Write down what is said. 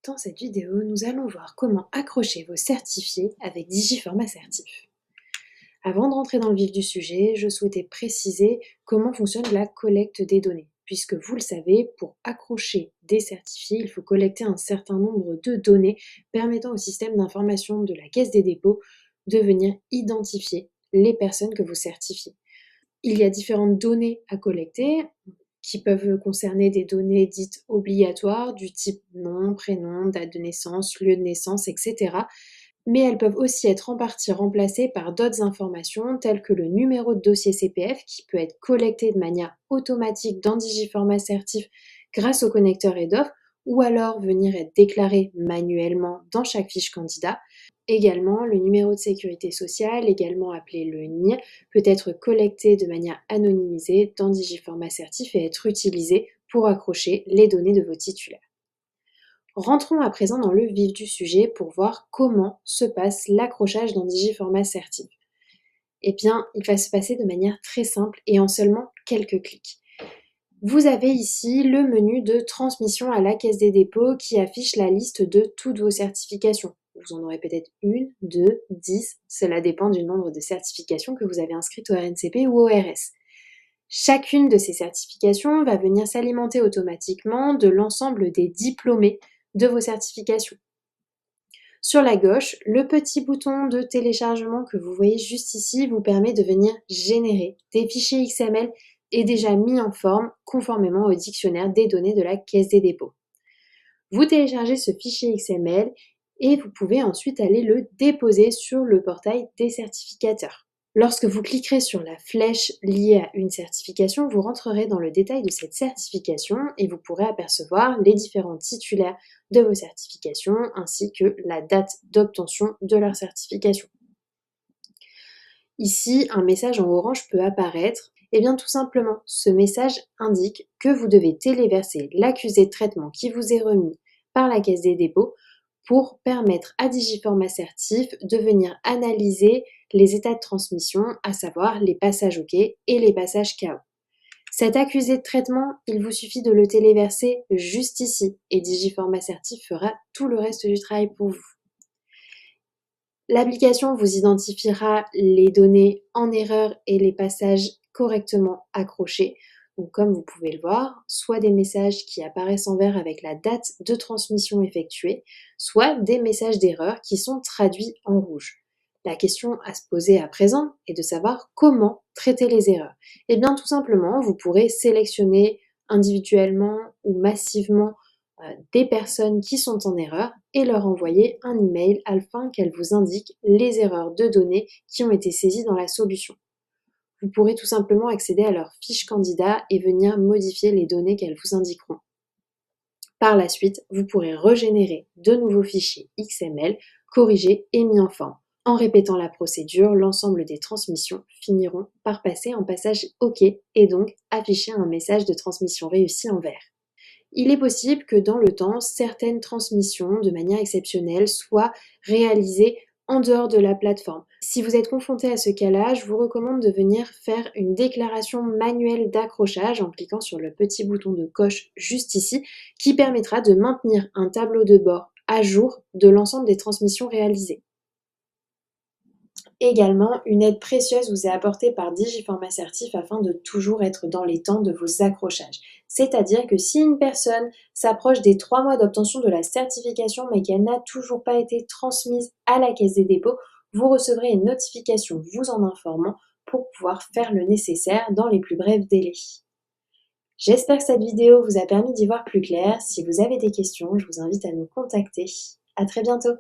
Dans cette vidéo, nous allons voir comment accrocher vos certifiés avec Digiform Assertif. Avant de rentrer dans le vif du sujet, je souhaitais préciser comment fonctionne la collecte des données. Puisque vous le savez, pour accrocher des certifiés, il faut collecter un certain nombre de données permettant au système d'information de la Caisse des dépôts de venir identifier les personnes que vous certifiez. Il y a différentes données à collecter qui peuvent concerner des données dites obligatoires du type nom, prénom, date de naissance, lieu de naissance, etc. Mais elles peuvent aussi être en partie remplacées par d'autres informations telles que le numéro de dossier CPF qui peut être collecté de manière automatique dans Digiform Assertif grâce au connecteur EDOF ou alors venir être déclaré manuellement dans chaque fiche candidat. Également, le numéro de sécurité sociale, également appelé le NIR, peut être collecté de manière anonymisée dans Digiform Assertif et être utilisé pour accrocher les données de vos titulaires. Rentrons à présent dans le vif du sujet pour voir comment se passe l'accrochage dans Digiform Assertif. Eh bien, il va se passer de manière très simple et en seulement quelques clics. Vous avez ici le menu de transmission à la Caisse des dépôts qui affiche la liste de toutes vos certifications. Vous en aurez peut-être 1, 2, 10, cela dépend du nombre de certifications que vous avez inscrites au RNCP ou au RS. Chacune de ces certifications va venir s'alimenter automatiquement de l'ensemble des diplômés de vos certifications. Sur la gauche, le petit bouton de téléchargement que vous voyez juste ici vous permet de venir générer des fichiers XML et déjà mis en forme conformément au dictionnaire des données de la Caisse des dépôts. Vous téléchargez ce fichier XML et vous pouvez ensuite aller le déposer sur le portail des certificateurs. Lorsque vous cliquerez sur la flèche liée à une certification, vous rentrerez dans le détail de cette certification et vous pourrez apercevoir les différents titulaires de vos certifications ainsi que la date d'obtention de leur certification. Ici, un message en orange peut apparaître. Eh bien, tout simplement, ce message indique que vous devez téléverser l'accusé de traitement qui vous est remis par la Caisse des dépôts pour permettre à Digiform Assertif de venir analyser les états de transmission, à savoir les passages OK et les passages KO. Cet accusé de traitement, il vous suffit de le téléverser juste ici et Digiform Assertif fera tout le reste du travail pour vous. L'application vous identifiera les données en erreur et les passages correctement accrochés. Donc, comme vous pouvez le voir, soit des messages qui apparaissent en vert avec la date de transmission effectuée, soit des messages d'erreur qui sont traduits en rouge. La question à se poser à présent est de savoir comment traiter les erreurs. Eh bien, tout simplement, vous pourrez sélectionner individuellement ou massivement des personnes qui sont en erreur et leur envoyer un email afin qu'elles vous indiquent les erreurs de données qui ont été saisies dans la solution. Vous pourrez tout simplement accéder à leur fiche candidat et venir modifier les données qu'elles vous indiqueront. Par la suite, vous pourrez régénérer de nouveaux fichiers XML, corrigés et mis en forme. En répétant la procédure, l'ensemble des transmissions finiront par passer en passage OK et donc afficher un message de transmission réussie en vert. Il est possible que dans le temps, certaines transmissions, de manière exceptionnelle, soient réalisées en dehors de la plateforme. Si vous êtes confronté à ce cas-là, je vous recommande de venir faire une déclaration manuelle d'accrochage en cliquant sur le petit bouton de coche juste ici, qui permettra de maintenir un tableau de bord à jour de l'ensemble des transmissions réalisées. Également, une aide précieuse vous est apportée par Digiform Assertif afin de toujours être dans les temps de vos accrochages. C'est-à-dire que si une personne s'approche des 3 mois d'obtention de la certification mais qu'elle n'a toujours pas été transmise à la Caisse des dépôts, vous recevrez une notification vous en informant pour pouvoir faire le nécessaire dans les plus brefs délais. J'espère que cette vidéo vous a permis d'y voir plus clair. Si vous avez des questions, je vous invite à nous contacter. À très bientôt.